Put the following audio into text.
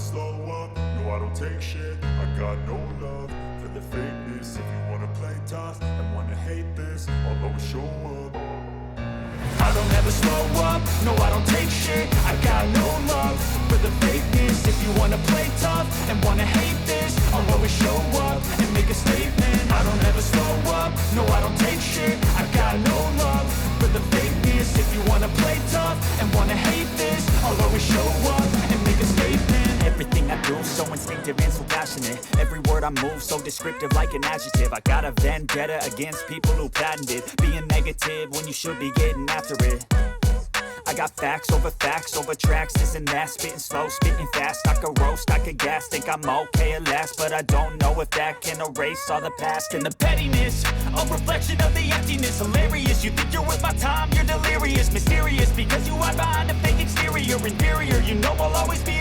slow up, no I don't take shit. I got no love for the fakeness. If you wanna play tough and wanna hate this, I'll always show up. I don't ever slow up, no I don't take shit. I got no love for the fakeness. If you wanna play tough and wanna hate this, I'll always show up and make a statement. I don't ever slow up, no I don't take shit. I got no love for the fakeness. If you wanna play tough and wanna hate this, I'll always show up and make a statement. Everything I do so instinctive and so passionate. Every word I move so descriptive like an adjective. I got a vendetta against people who patented being negative when you should be getting after it. I got facts over tracks, this and that. Spitting slow, spitting fast. I could roast, I could gas. Think I'm okay at last, but I don't know if that can erase all the past. And the pettiness, a reflection of the emptiness. Hilarious, you think you're worth my time, you're delirious. Mysterious, because you hide behind a fake exterior. Inferior, you know I'll always be